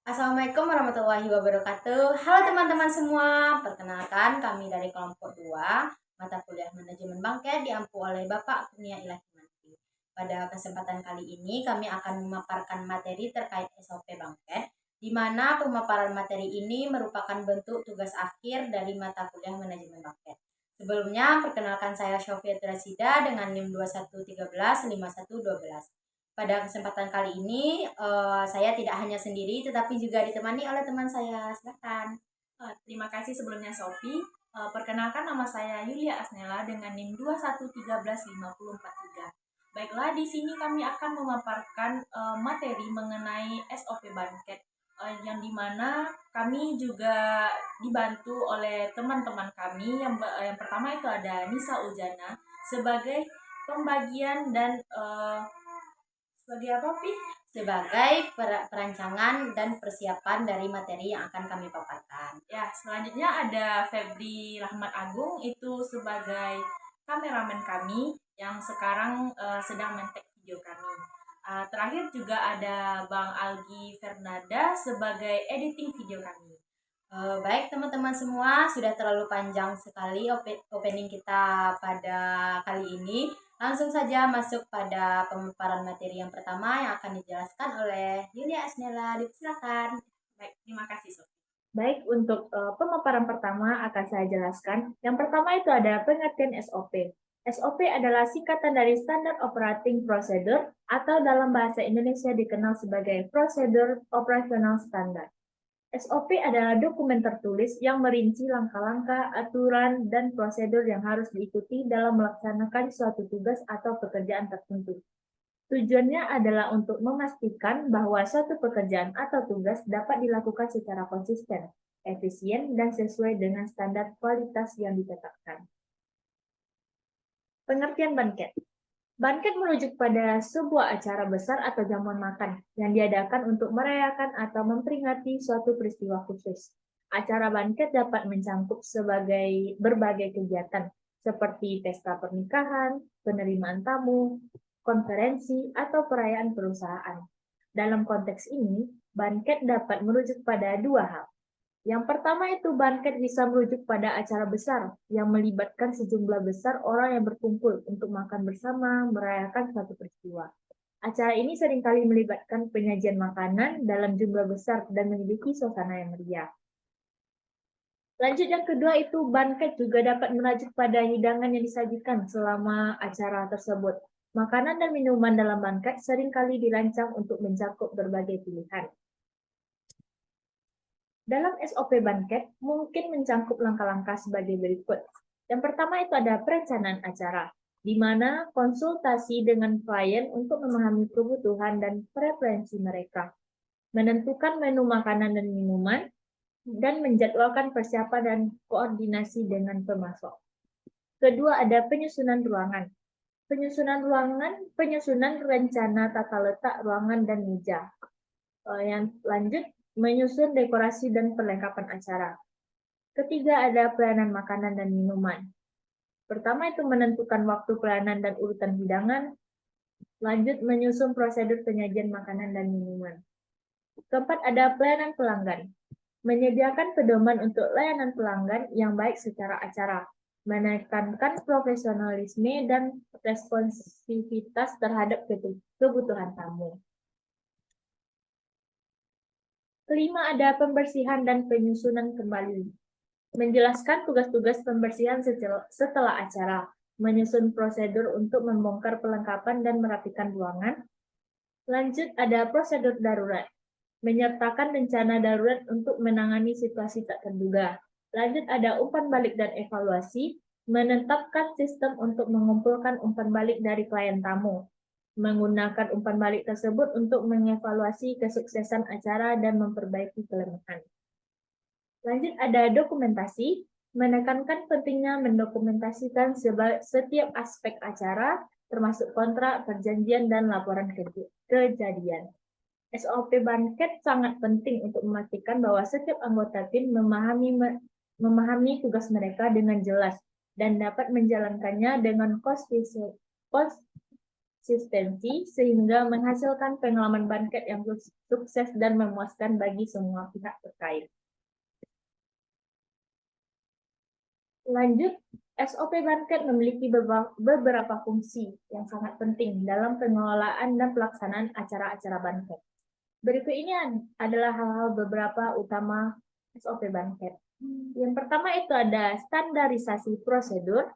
Assalamualaikum warahmatullahi wabarakatuh. Halo teman-teman semua, perkenalkan kami dari kelompok 2 mata kuliah manajemen bangkai diampu oleh Bapak Kurnia Ilahi Manti. Pada kesempatan kali ini kami akan memaparkan materi terkait SOP bangkai, di mana pemaparan materi ini merupakan bentuk tugas akhir dari mata kuliah manajemen bangkai. Sebelumnya, perkenalkan saya Syofia Rasida dengan NIM 21135112. Pada kesempatan kali ini, saya tidak hanya sendiri, tetapi juga ditemani oleh teman saya. Silakan. Terima kasih sebelumnya Sofi. Perkenalkan nama saya Yulia Asnela dengan NIM 21135043. Baiklah, di sini kami akan memaparkan materi mengenai SOP Banket, yang dimana kami juga dibantu oleh teman-teman kami. Yang pertama itu ada Nisa Ujana sebagai pembagian dan sebagai apa, Pi? Sebagai perancangan dan persiapan dari materi yang akan kami paparkan. Ya, selanjutnya ada Febri Rahmat Agung itu sebagai kameramen kami yang sekarang sedang men-tag video kami. Terakhir juga ada Bang Algi Fernanda sebagai editing video kami. Baik teman-teman semua, sudah terlalu panjang sekali opening kita pada kali ini. Langsung saja masuk pada pemaparan materi yang pertama yang akan dijelaskan oleh Yulia Asnela. Silakan. Baik, terima kasih Sof. Baik, untuk pemaparan pertama akan saya jelaskan. Yang pertama itu ada pengertian SOP. SOP adalah singkatan dari Standard Operating Procedure atau dalam bahasa Indonesia dikenal sebagai Prosedur Operasional Standar. SOP adalah dokumen tertulis yang merinci langkah-langkah, aturan, dan prosedur yang harus diikuti dalam melaksanakan suatu tugas atau pekerjaan tertentu. Tujuannya adalah untuk memastikan bahwa suatu pekerjaan atau tugas dapat dilakukan secara konsisten, efisien, dan sesuai dengan standar kualitas yang ditetapkan. Pengertian banket. Banket merujuk pada sebuah acara besar atau jamuan makan yang diadakan untuk merayakan atau memperingati suatu peristiwa khusus. Acara banket dapat mencakup berbagai kegiatan seperti pesta pernikahan, penerimaan tamu, konferensi, atau perayaan perusahaan. Dalam konteks ini, banket dapat merujuk pada dua hal. Yang pertama itu banket bisa merujuk pada acara besar yang melibatkan sejumlah besar orang yang berkumpul untuk makan bersama, merayakan suatu peristiwa. Acara ini seringkali melibatkan penyajian makanan dalam jumlah besar dan memiliki suasana yang meriah. Lanjut yang kedua itu banket juga dapat merujuk pada hidangan yang disajikan selama acara tersebut. Makanan dan minuman dalam banket seringkali dirancang untuk mencakup berbagai pilihan. Dalam SOP banket mungkin mencakup langkah-langkah sebagai berikut. Yang pertama itu ada perencanaan acara, di mana konsultasi dengan klien untuk memahami kebutuhan dan preferensi mereka, menentukan menu makanan dan minuman, dan menjadwalkan persiapan dan koordinasi dengan pemasok. Kedua ada penyusunan ruangan. Penyusunan rencana tata letak ruangan dan meja. Yang lanjut, menyusun dekorasi dan perlengkapan acara. Ketiga ada pelayanan makanan dan minuman. Pertama itu menentukan waktu pelayanan dan urutan hidangan. Lanjut menyusun prosedur penyajian makanan dan minuman. Keempat ada pelayanan pelanggan. Menyediakan pedoman untuk layanan pelanggan yang baik secara acara, menekankan profesionalisme dan responsivitas terhadap kebutuhan tamu. Kelima ada pembersihan dan penyusunan kembali. Menjelaskan tugas-tugas pembersihan setelah acara, menyusun prosedur untuk membongkar perlengkapan dan merapikan ruangan. Lanjut ada prosedur darurat. Menyertakan rencana darurat untuk menangani situasi tak terduga. Lanjut ada umpan balik dan evaluasi, menetapkan sistem untuk mengumpulkan umpan balik dari klien tamu, menggunakan umpan balik tersebut untuk mengevaluasi kesuksesan acara dan memperbaiki kelemahan. Lanjut ada dokumentasi, menekankan pentingnya mendokumentasikan setiap aspek acara, termasuk kontrak, perjanjian, dan laporan kejadian. SOP banket sangat penting untuk memastikan bahwa setiap anggota tim memahami tugas mereka dengan jelas dan dapat menjalankannya dengan konsistensi sehingga menghasilkan pengalaman banket yang sukses dan memuaskan bagi semua pihak terkait. Lanjut, SOP banket memiliki beberapa fungsi yang sangat penting dalam pengelolaan dan pelaksanaan acara-acara banket. Berikut ini adalah hal-hal beberapa utama SOP banket. Yang pertama itu ada standarisasi prosedur,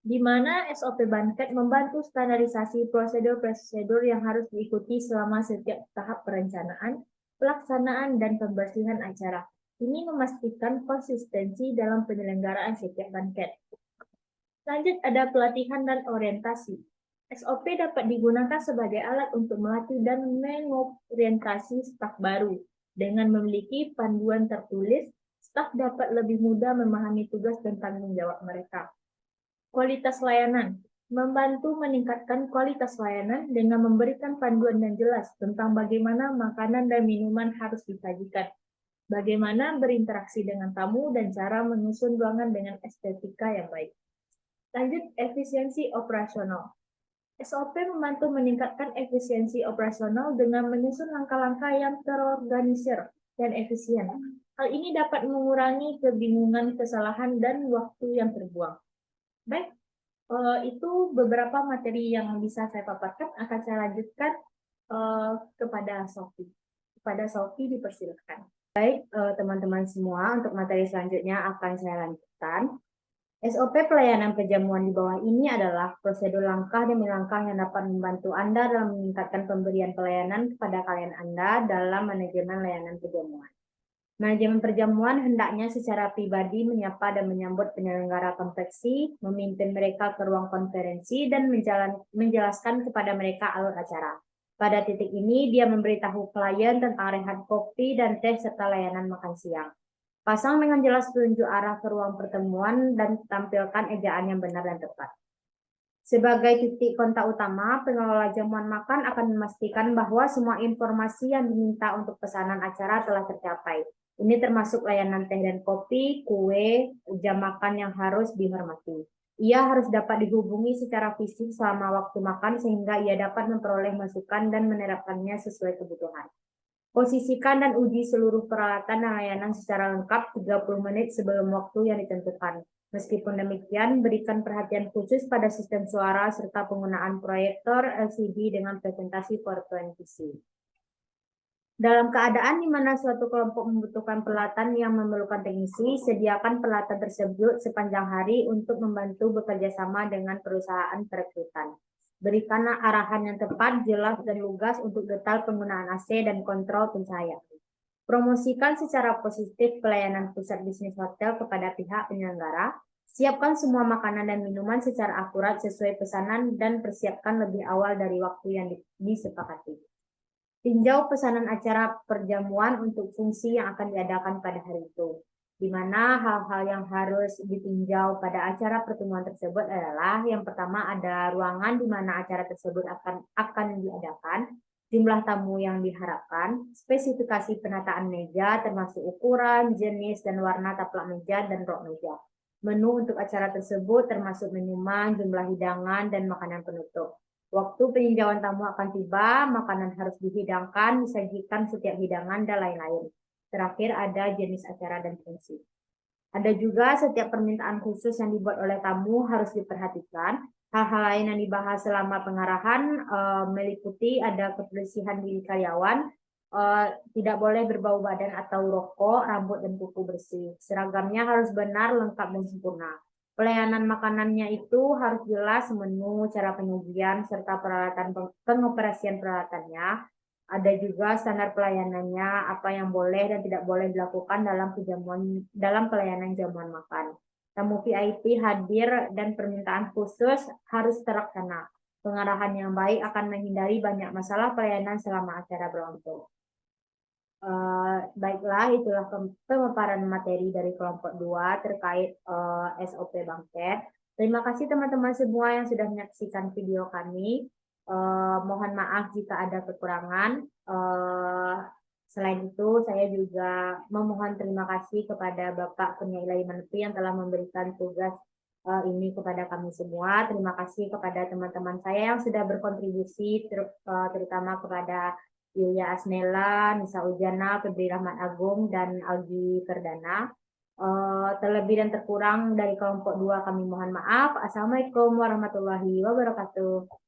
di mana SOP banket membantu standarisasi prosedur-prosedur yang harus diikuti selama setiap tahap perencanaan, pelaksanaan, dan pembersihan acara. Ini memastikan konsistensi dalam penyelenggaraan setiap banket. Lanjut ada pelatihan dan orientasi. SOP dapat digunakan sebagai alat untuk melatih dan mengorientasi staf baru. Dengan memiliki panduan tertulis, staf dapat lebih mudah memahami tugas dan tanggung jawab mereka. Kualitas layanan membantu meningkatkan kualitas layanan dengan memberikan panduan yang jelas tentang bagaimana makanan dan minuman harus disajikan, bagaimana berinteraksi dengan tamu, dan cara menyusun ruangan dengan estetika yang baik. Lanjut, efisiensi operasional. SOP membantu meningkatkan efisiensi operasional dengan menyusun langkah-langkah yang terorganisir dan efisien. Hal ini dapat mengurangi kebingungan, kesalahan, dan waktu yang terbuang. Baik, itu beberapa materi yang bisa saya paparkan. Akan saya lanjutkan kepada Sophie. Kepada Sophie dipersilakan. Baik, teman-teman semua, untuk materi selanjutnya akan saya lanjutkan. SOP pelayanan perjamuan di bawah ini adalah prosedur langkah demi langkah yang dapat membantu Anda dalam meningkatkan pemberian pelayanan kepada klien Anda dalam manajemen layanan perjamuan. Manajemen perjamuan hendaknya secara pribadi menyapa dan menyambut penyelenggara konveksi, memimpin mereka ke ruang konferensi, dan menjelaskan kepada mereka alur acara. Pada titik ini, dia memberitahu klien tentang rehat kopi dan teh serta layanan makan siang. Pasang dengan jelas petunjuk arah ke ruang pertemuan dan tampilkan ejaan yang benar dan tepat. Sebagai titik kontak utama, pengelola jamuan makan akan memastikan bahwa semua informasi yang diminta untuk pesanan acara telah tercapai. Ini termasuk layanan teh dan kopi, kue, jam makan yang harus dihormati. Ia harus dapat dihubungi secara fisik selama waktu makan sehingga ia dapat memperoleh masukan dan menerapkannya sesuai kebutuhan. Posisikan dan uji seluruh peralatan dan layanan secara lengkap 30 menit sebelum waktu yang ditentukan. Meskipun demikian, berikan perhatian khusus pada sistem suara serta penggunaan proyektor LCD dengan presentasi PowerPoint PC. Dalam keadaan di mana suatu kelompok membutuhkan peralatan yang memerlukan teknisi, sediakan peralatan tersebut sepanjang hari untuk membantu bekerja sama dengan perusahaan perekrutan. Berikan arahan yang tepat, jelas, dan lugas untuk detail penggunaan AC dan kontrol pencahayaan. Promosikan secara positif pelayanan pusat bisnis hotel kepada pihak penyelenggara. Siapkan semua makanan dan minuman secara akurat sesuai pesanan dan persiapkan lebih awal dari waktu yang disepakati. Tinjau pesanan acara perjamuan untuk fungsi yang akan diadakan pada hari itu, di mana hal-hal yang harus ditinjau pada acara pertemuan tersebut adalah yang pertama ada ruangan di mana acara tersebut akan diadakan, jumlah tamu yang diharapkan, spesifikasi penataan meja termasuk ukuran, jenis, dan warna taplak meja dan rok meja. Menu untuk acara tersebut termasuk minuman, jumlah hidangan, dan makanan penutup. Waktu peninjauan tamu akan tiba, makanan harus dihidangkan, disajikan setiap hidangan, dan lain-lain. Terakhir ada jenis acara dan fungsi. Ada juga setiap permintaan khusus yang dibuat oleh tamu harus diperhatikan. Hal-hal lain yang dibahas selama pengarahan meliputi ada kebersihan diri karyawan, tidak boleh berbau badan atau rokok, rambut dan kuku bersih. Seragamnya harus benar, lengkap, dan sempurna. Pelayanan makanannya itu harus jelas menu, cara penyajian, serta peralatan pengoperasian peralatannya. Ada juga standar pelayanannya, apa yang boleh dan tidak boleh dilakukan dalam pelayanan jamuan makan. Tamu VIP hadir dan permintaan khusus harus terlaksana. Pengarahan yang baik akan menghindari banyak masalah pelayanan selama acara berlangsung. Baiklah, itulah pemaparan materi dari kelompok 2 terkait SOP Banket. Terima kasih teman-teman semua yang sudah menyaksikan video kami. Mohon maaf jika ada kekurangan. Selain itu, saya juga memohon terima kasih kepada Bapak Kurnia Ilahi Manfi yang telah memberikan tugas ini kepada kami semua. Terima kasih kepada teman-teman saya yang sudah berkontribusi, terutama kepada Yulia Asnela, Nisa Ujana, Febri Rahmat Agung, dan Algi Perdana. Terlebih dan terkurang dari kelompok 2 kami mohon maaf. Assalamualaikum warahmatullahi wabarakatuh.